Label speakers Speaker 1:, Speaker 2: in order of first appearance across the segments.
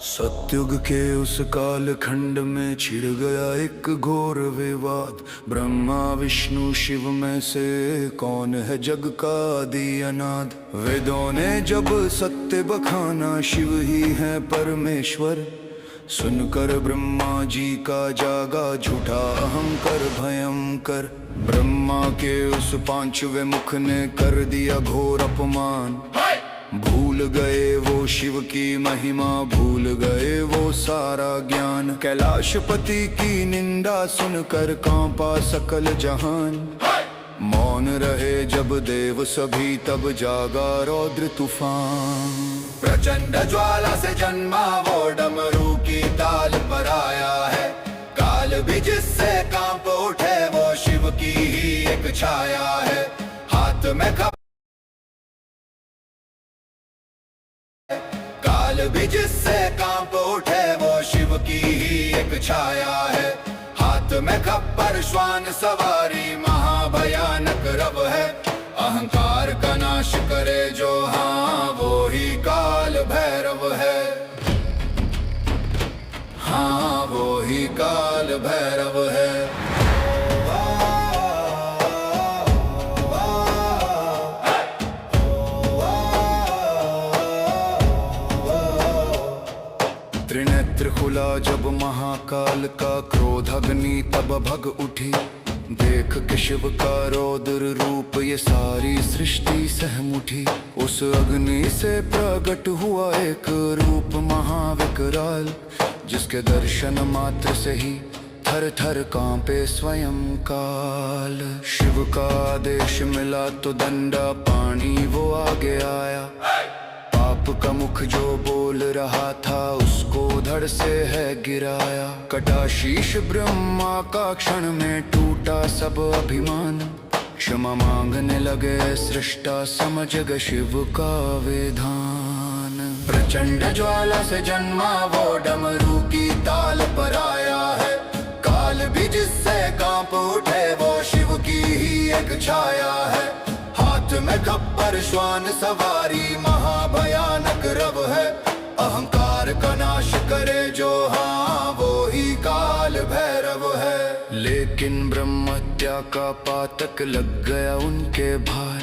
Speaker 1: सतयुग के उस काल खंड में छिड़ गया एक घोर विवाद। ब्रह्मा विष्णु शिव में से कौन है जग का आदि अनाद। वेदों ने जब सत्य बखाना शिव ही है परमेश्वर। सुनकर ब्रह्मा जी का जागा झूठा अहंकार भयंकर। ब्रह्मा के उस पांचवे मुख ने कर दिया घोर अपमान। भूल गए वो शिव की महिमा, भूल गए वो सारा ज्ञान। कैलाशपति की निंदा सुनकर कांपा सकल जहान। मौन रहे जब देव सभी तब जागा रौद्र तूफान। प्रचंड ज्वाला से जन्मा वो डमरू की ताल पर आया है। काल भी जिससे कांप उठे वो शिव की ही एक छाया है। हाथ में भी जिससे कांप उठे वो शिव की ही एक छाया है। हाथ में खप्पर श्वान सवारी महाभयानक रव है। अहंकार का नाश करे जो हाँ वो ही काल भैरव है। हाँ वो ही काल भैरव है। त्रिनेत्र खुला जब महाकाल का क्रोध अग्नि तब भग उठी। देख के शिव का रौद्र रूप ये सारी सृष्टि सहम उठी। उस अग्नि से प्रकट हुआ एक रूप महाविकराल। जिसके दर्शन मात्र से ही थर थर कांपे स्वयं काल। शिव का आदेश मिला तो दंडा पानी वो आगे आया। पाप का मुख जो बोल रहा था उसको धड़ से है गिराया। कटा शीश ब्रह्मा का क्षण में टूटा सब अभिमान। क्षमा मांगने लगे सृष्टा समझ गए शिव का विधान। प्रचंड ज्वाला से जन्मा वो डमरू की ताल पर आया है। काल भी जिससे कांप उठे वो शिव की ही एक छाया है। हाथ में खप्पर श्वान सवारी महाभयानक रव है। अहंकार का नाश करे जो हाँ वो ही काल भैरव है। लेकिन ब्रह्महत्या का पातक लग गया उनके भाल।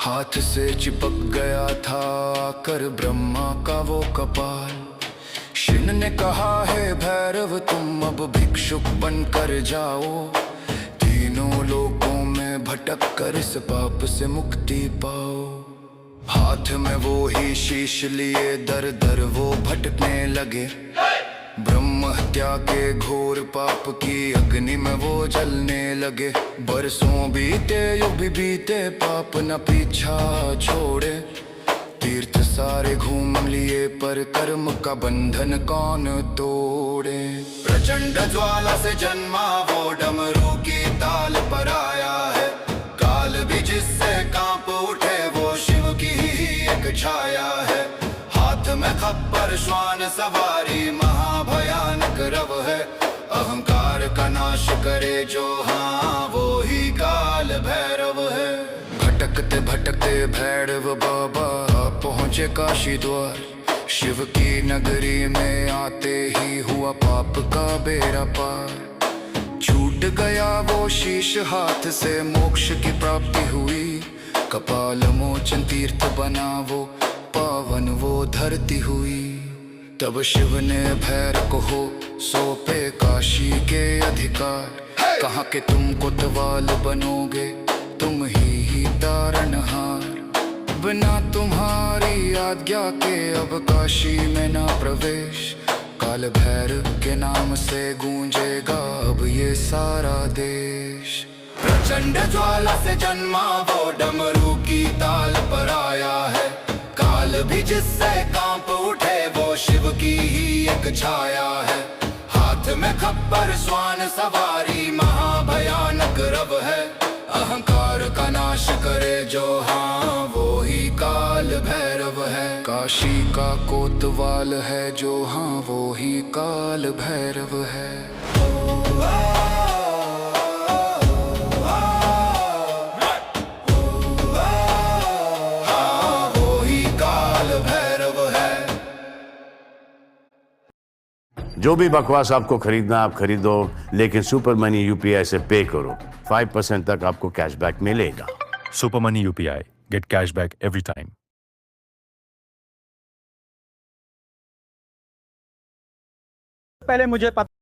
Speaker 1: हाथ से चिपक गया था आकर ब्रह्मा का वो कपाल। शिव ने कहा है भैरव तुम अब भिक्षुक बनकर जाओ। तीनों लोगों में भटक कर इस पाप से मुक्ति पाओ। हाथ में वो ही शीश लिए दर दर वो भटकने लगे। ब्रह्म हत्या के घोर पाप की अग्नि में वो जलने लगे। बरसों बीते युग भी बीते पाप न पीछा छोड़े। तीर्थ सारे घूम लिए पर कर्म का बंधन कौन तोड़े। प्रचंड ज्वाला से जन्मा वो डमरू की ताल पर आया है। काल भी जिससे कांप उठे वो शिव की ही एक छाया है। हाथ में खप्पर श्वान सवारी महाभयानक रव है। अहंकार का नाश करे जो हाँ वो ही काल भैरव है। भटकते भटकते भैरव बाबा पहुँचे काशी द्वार। शिव की नगरी में आते ही हुआ पाप का बेड़ा पार। छूट गया वो शीश हाथ से मोक्ष की प्राप्ति हुई। कपाल मोचन तीर्थ बना वो पावन वो धरती हुई। तब शिव ने भैरव को हो सौंपे काशी के अधिकार। कहा कि तुम कोतवाल बनोगे तुम ही तारनहार। बिना तुम्हारी आज्ञा के अब काशी में ना प्रवेश। काल भैरव के नाम से गूंजेगा अब ये सारा देश। प्रचंड ज्वाला से जन्मा वो डमरू की ताल पर आया है। काल भी जिससे कांप उठे वो शिव की ही एक छाया है। हाथ में खप्पर श्वान सवारी महाभयानक रव है। अहंकार का नाश करे जो हाँ वो ही काशी का कोतवाल है जो, हाँ वो ही काल भैरव है। हाँ वो ही काल भैरव है।
Speaker 2: जो भी बकवास आपको खरीदना आप खरीदो, लेकिन सुपर मनी यूपीआई से पे करो। 5% तक आपको कैशबैक मिलेगा।
Speaker 3: Super Money UPI. Get cashback every time.
Speaker 4: पहले मुझे पता